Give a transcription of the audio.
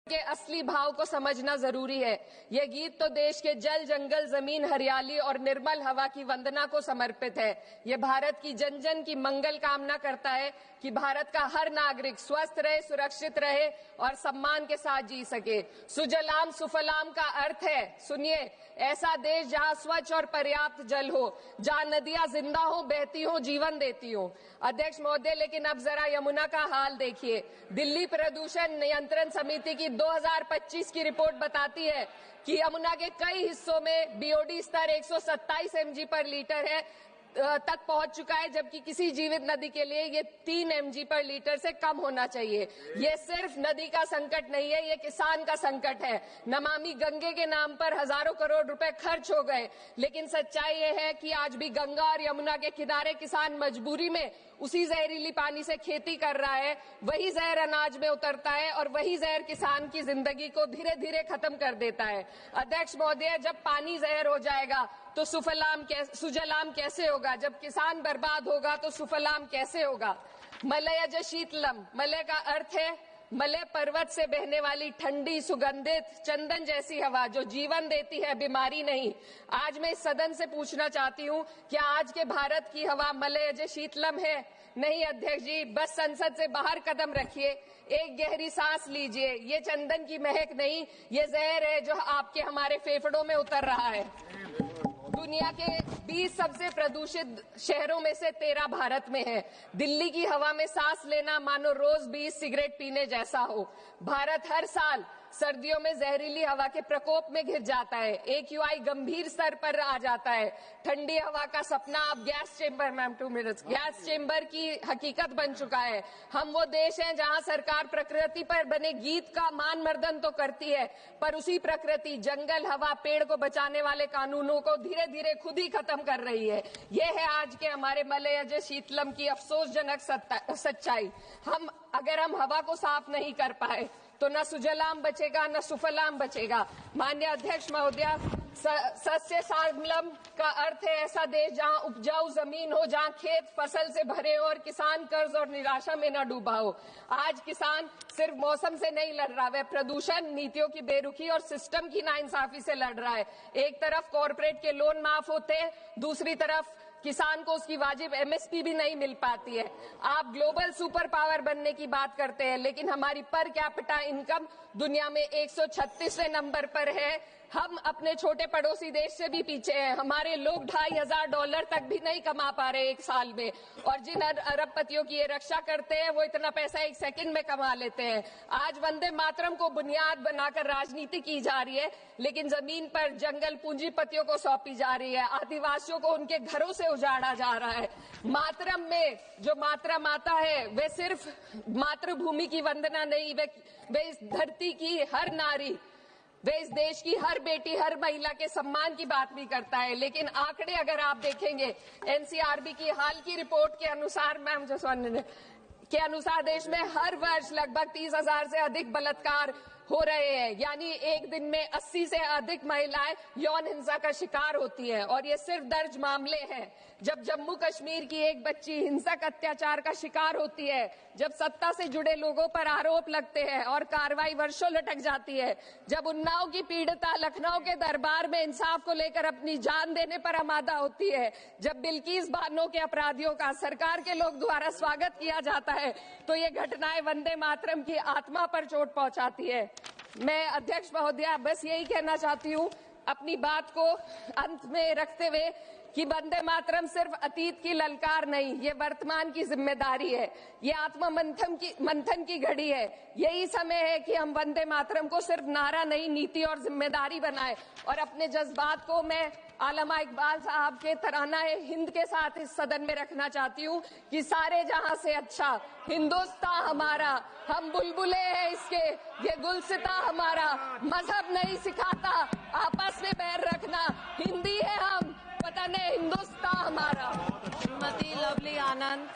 के असली भाव को समझना जरूरी है। ये गीत तो देश के जल, जंगल, जमीन, हरियाली और निर्मल हवा की वंदना को समर्पित है। ये भारत की जन जन की मंगल कामना करता है कि भारत का हर नागरिक स्वस्थ रहे, सुरक्षित रहे और सम्मान के साथ जी सके। सुजलाम सुफलाम का अर्थ है, सुनिए, ऐसा देश जहां स्वच्छ और पर्याप्त जल हो, जहां नदियां जिंदा हो, बहती हो, जीवन देती हो। अध्यक्ष महोदय, लेकिन अब जरा यमुना का हाल देखिए। दिल्ली प्रदूषण नियंत्रण समिति की 2025 की रिपोर्ट बताती है कि यमुना के कई हिस्सों में बीओडी स्तर 127 mg पर लीटर है तक पहुंच चुका है, जबकि किसी जीवित नदी के लिए ये 3 mg पर लीटर से कम होना चाहिए। ये सिर्फ नदी का संकट नहीं है, ये किसान का संकट है। नमामि गंगे के नाम पर हजारों करोड़ रुपए खर्च हो गए, लेकिन सच्चाई ये है कि आज भी गंगा और यमुना के किनारे किसान मजबूरी में उसी जहरीली पानी से खेती कर रहा है। वही जहर अनाज में उतरता है और वही जहर किसान की जिंदगी को धीरे धीरे खत्म कर देता है। अध्यक्ष महोदय, जब पानी जहर हो जाएगा तो सुजलाम कैसे होगा? जब किसान बर्बाद होगा तो सुफलाम कैसे होगा? मलयज शीतलम, मलय का अर्थ है मलय पर्वत से बहने वाली ठंडी, सुगंधित, चंदन जैसी हवा जो जीवन देती है, बीमारी नहीं। आज मैं इस सदन से पूछना चाहती हूँ, क्या आज के भारत की हवा मलयज शीतलम है? नहीं अध्यक्ष जी, बस संसद से बाहर कदम रखिए, एक गहरी सांस लीजिए। ये चंदन की महक नहीं, ये जहर है जो आपके हमारे फेफड़ों में उतर रहा है। दुनिया के 20 सबसे प्रदूषित शहरों में से 13 भारत में है। दिल्ली की हवा में सांस लेना मानो रोज 20 सिगरेट पीने जैसा हो। भारत हर साल सर्दियों में जहरीली हवा के प्रकोप में घिर जाता है। AQI गंभीर स्तर पर आ जाता है। ठंडी हवा का सपना अब gas chamber, ma'am 2 minutes, gas chamber की हकीकत बन चुका है। हम वो देश हैं जहां सरकार प्रकृति पर बने गीत का मान मर्दन तो करती है, पर उसी प्रकृति, जंगल, हवा, पेड़ को बचाने वाले कानूनों को धीरे धीरे खुद ही खत्म कर रही है। ये है आज के हमारे मलयज शीतलम की अफसोसजनक सच्चाई। अगर हम हवा को साफ नहीं कर पाए तो न सुजलाम बचेगा, न सुफलाम बचेगा। माननीय अध्यक्ष महोदय, सस्य श्यामलम का अर्थ है ऐसा देश जहां उपजाऊ जमीन हो, जहां खेत फसल से भरे हो और किसान कर्ज और निराशा में न डूबा हो। आज किसान सिर्फ मौसम से नहीं लड़ रहा, वह प्रदूषण, नीतियों की बेरुखी और सिस्टम की नाइंसाफी से लड़ रहा है। एक तरफ कॉर्पोरेट के लोन माफ होते हैं, दूसरी तरफ किसान को उसकी वाजिब MSP भी नहीं मिल पाती है। आप ग्लोबल सुपर पावर बनने की बात करते हैं, लेकिन हमारी पर कैपिटा इनकम दुनिया में 136वें नंबर पर है। हम अपने छोटे पड़ोसी देश से भी पीछे हैं। हमारे लोग $2,500 तक भी नहीं कमा पा रहे एक साल में, और जिन अरबपतियों की ये रक्षा करते हैं वो इतना पैसा 1 सेकंड में कमा लेते हैं। आज वंदे मातरम को बुनियाद बनाकर राजनीति की जा रही है, लेकिन जमीन पर जंगल पूंजीपतियों को सौंपी जा रही है। आदिवासियों को उनके घरों से उजाड़ा जा रहा है। मातरम में जो मात्रा माता है वे सिर्फ मातृभूमि की वंदना नहीं, वे इस धरती की हर नारी, वे इस देश की हर बेटी, हर महिला के सम्मान की बात भी करता है। लेकिन आंकड़े अगर आप देखेंगे, NCRB की हाल की रिपोर्ट के अनुसार, मैम जसवंत के अनुसार, देश में हर वर्ष लगभग 30,000 से अधिक बलात्कार हो रहे हैं। यानी एक दिन में 80 से अधिक महिलाएं यौन हिंसा का शिकार होती हैं, और ये सिर्फ दर्ज मामले हैं। जब जम्मू कश्मीर की एक बच्ची हिंसक अत्याचार का शिकार होती है, जब सत्ता से जुड़े लोगों पर आरोप लगते हैं और कार्रवाई वर्षों लटक जाती है, जब उन्नाव की पीड़िता लखनऊ के दरबार में इंसाफ को लेकर अपनी जान देने पर आमादा होती है, जब बिल्किस बानो के अपराधियों का सरकार के लोग द्वारा स्वागत किया जाता है, तो ये घटनाएं वंदे मातरम की आत्मा पर चोट पहुंचाती है। मैं अध्यक्ष महोदया बस यही कहना चाहती हूँ अपनी बात को अंत में रखते हुए कि वंदे मातरम सिर्फ अतीत की ललकार नहीं, ये वर्तमान की जिम्मेदारी है। ये आत्म मंथन की घड़ी है। यही समय है कि हम वंदे मातरम को सिर्फ नारा नहीं, नीति और जिम्मेदारी बनाएं। और अपने जज्बात को मैं आलमा इकबाल साहब के तराना हिंद के साथ इस सदन में रखना चाहती हूँ कि सारे जहां से अच्छा हिंदुस्तान हमारा, हम बुलबुले हैं इसके, ये गुलसिता हमारा, मजहब नहीं सिखाता आपस में बैर रखना, हिंदी है हम, वतन है हिंदुस्तान हमारा। श्रीमती लवली आनंद।